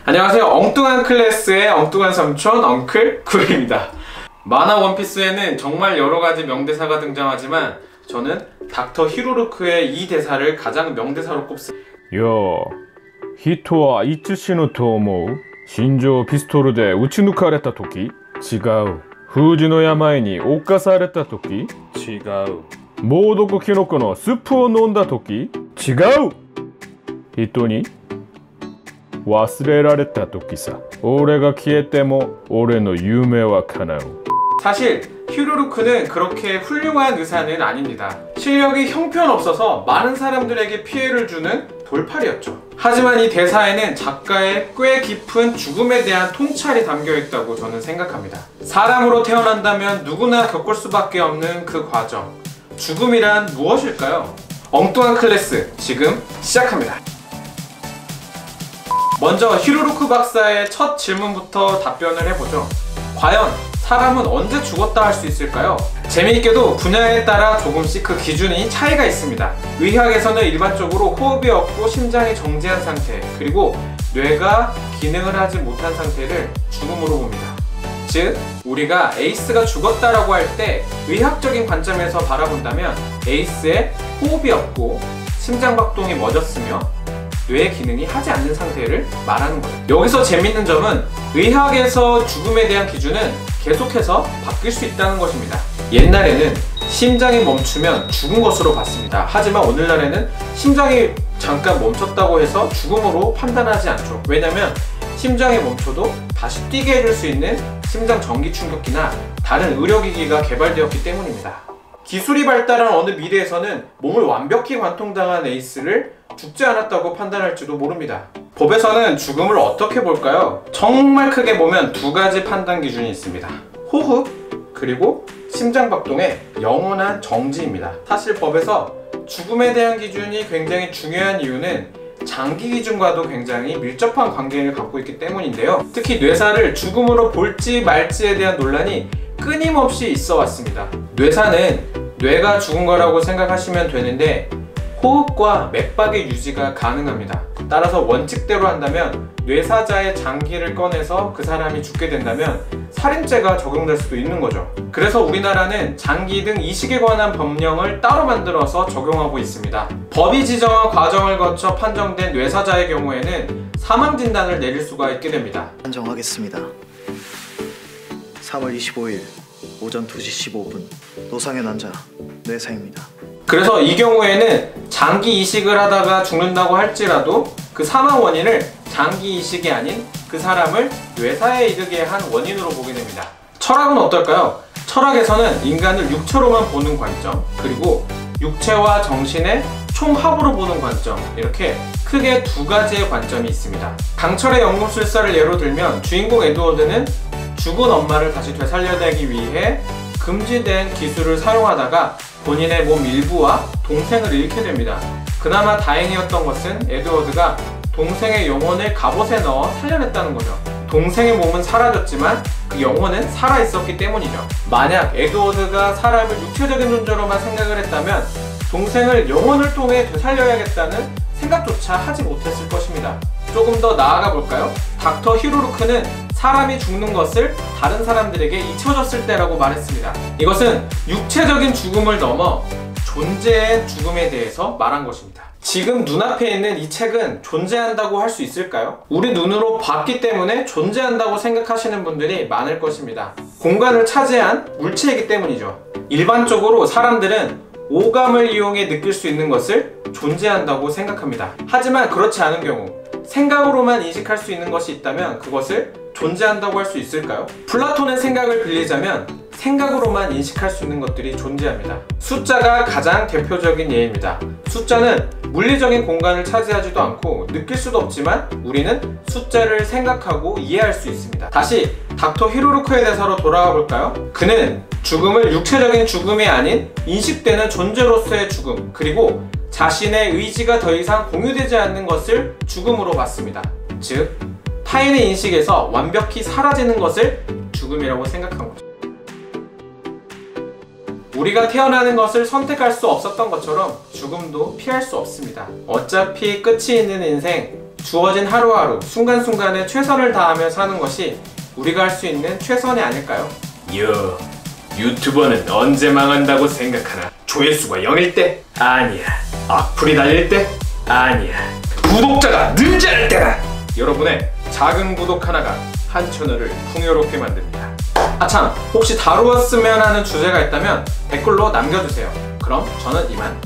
안녕하세요. 엉뚱한 클래스의 엉뚱한 삼촌 엉클 구입니다. 만화 원피스에는 정말 여러가지 명대사가 등장하지만 저는 닥터 히로루크의 이 대사를 가장 명대사로 꼽습니다. 야, 히토와 이츠시노と思う? 心臓ピストルで撃ち抜かれた時? 違う。封じの病に侵された時? 違う。猛毒キノコのスープを飲んだ時? 違う。人に忘れられた時さ。俺が消えても俺の夢は叶う。 사실 히로루크는 그렇게 훌륭한 의사는 아닙니다. 실력이 형편없어서 많은 사람들에게 피해를 주는 돌팔이었죠. 하지만 이 대사에는 작가의 꽤 깊은 죽음에 대한 통찰이 담겨있다고 저는 생각합니다. 사람으로 태어난다면 누구나 겪을 수밖에 없는 그 과정, 죽음이란 무엇일까요? 엉뚱한 클래스 지금 시작합니다. 먼저 히로루크 박사의 첫 질문부터 답변을 해보죠. 과연 사람은 언제 죽었다 할 수 있을까요? 재미있게도 분야에 따라 조금씩 그 기준이 차이가 있습니다. 의학에서는 일반적으로 호흡이 없고 심장이 정지한 상태, 그리고 뇌가 기능을 하지 못한 상태를 죽음으로 봅니다. 즉, 우리가 에이스가 죽었다라고 할 때 의학적인 관점에서 바라본다면 에이스의 호흡이 없고 심장박동이 멎었으며 뇌 기능이 하지 않는 상태를 말하는 거죠. 여기서 재밌는 점은 의학에서 죽음에 대한 기준은 계속해서 바뀔 수 있다는 것입니다. 옛날에는 심장이 멈추면 죽은 것으로 봤습니다. 하지만 오늘날에는 심장이 잠깐 멈췄다고 해서 죽음으로 판단하지 않죠. 왜냐면 심장이 멈춰도 다시 뛰게 해줄 수 있는 심장 전기 충격기나 다른 의료기기가 개발되었기 때문입니다. 기술이 발달한 어느 미래에서는 몸을 완벽히 관통당한 에이스를 죽지 않았다고 판단할지도 모릅니다. 법에서는 죽음을 어떻게 볼까요? 정말 크게 보면 두 가지 판단 기준이 있습니다. 호흡, 그리고 심장박동의 영원한 정지입니다. 사실 법에서 죽음에 대한 기준이 굉장히 중요한 이유는 장기 기준과도 굉장히 밀접한 관계를 갖고 있기 때문인데요. 특히 뇌사를 죽음으로 볼지 말지에 대한 논란이 끊임없이 있어 왔습니다. 뇌사는 뇌가 죽은 거라고 생각하시면 되는데 호흡과 맥박의 유지가 가능합니다. 따라서 원칙대로 한다면 뇌사자의 장기를 꺼내서 그 사람이 죽게 된다면 살인죄가 적용될 수도 있는 거죠. 그래서 우리나라는 장기 등 이식에 관한 법령을 따로 만들어서 적용하고 있습니다. 법이 지정한 과정을 거쳐 판정된 뇌사자의 경우에는 사망진단을 내릴 수가 있게 됩니다. 판정하겠습니다. 3월 25일 오전 2시 15분 노상현 환자 뇌사입니다. 그래서 이 경우에는 장기 이식을 하다가 죽는다고 할지라도 그 사망 원인을 장기 이식이 아닌 그 사람을 뇌사에 이르게 한 원인으로 보게 됩니다. 철학은 어떨까요? 철학에서는 인간을 육체로만 보는 관점, 그리고 육체와 정신의 총합으로 보는 관점, 이렇게 크게 두 가지의 관점이 있습니다. 강철의 연금술사를 예로 들면 주인공 에드워드는 죽은 엄마를 다시 되살려내기 위해 금지된 기술을 사용하다가 본인의 몸 일부와 동생을 잃게 됩니다. 그나마 다행이었던 것은 에드워드가 동생의 영혼을 갑옷에 넣어 살려냈다는 거죠. 동생의 몸은 사라졌지만 그 영혼은 살아있었기 때문이죠. 만약 에드워드가 사람을 육체적인 존재로만 생각을 했다면 동생을 영혼을 통해 되살려야겠다는 생각조차 하지 못했을 것입니다. 조금 더 나아가 볼까요? 닥터 히로루크는 사람이 죽는 것을 다른 사람들에게 잊혀졌을 때라고 말했습니다. 이것은 육체적인 죽음을 넘어 존재의 죽음에 대해서 말한 것입니다. 지금 눈앞에 있는 이 책은 존재한다고 할 수 있을까요? 우리 눈으로 봤기 때문에 존재한다고 생각하시는 분들이 많을 것입니다. 공간을 차지한 물체이기 때문이죠. 일반적으로 사람들은 오감을 이용해 느낄 수 있는 것을 존재한다고 생각합니다. 하지만 그렇지 않은 경우 생각으로만 인식할 수 있는 것이 있다면 그것을 존재한다고 할 수 있을까요? 플라톤의 생각을 빌리자면 생각으로만 인식할 수 있는 것들이 존재합니다. 숫자가 가장 대표적인 예입니다. 숫자는 물리적인 공간을 차지하지도 않고 느낄 수도 없지만 우리는 숫자를 생각하고 이해할 수 있습니다. 다시 닥터 히로루크의 대사로 돌아가 볼까요? 그는 죽음을 육체적인 죽음이 아닌 인식되는 존재로서의 죽음, 그리고 자신의 의지가 더 이상 공유되지 않는 것을 죽음으로 봤습니다. 즉, 타인의 인식에서 완벽히 사라지는 것을 죽음이라고 생각한 거죠. 우리가 태어나는 것을 선택할 수 없었던 것처럼 죽음도 피할 수 없습니다. 어차피 끝이 있는 인생, 주어진 하루하루 순간순간에 최선을 다하며 사는 것이 우리가 할 수 있는 최선이 아닐까요? 유튜버는 언제 망한다고 생각하나? 조회수가 0일 때? 아니야. 악플이 달릴 때? 아니야. 구독자가 늘지 않을 때다! 여러분의 작은 구독 하나가 한 채널을 풍요롭게 만듭니다. 아참, 혹시 다루었으면 하는 주제가 있다면 댓글로 남겨주세요. 그럼 저는 이만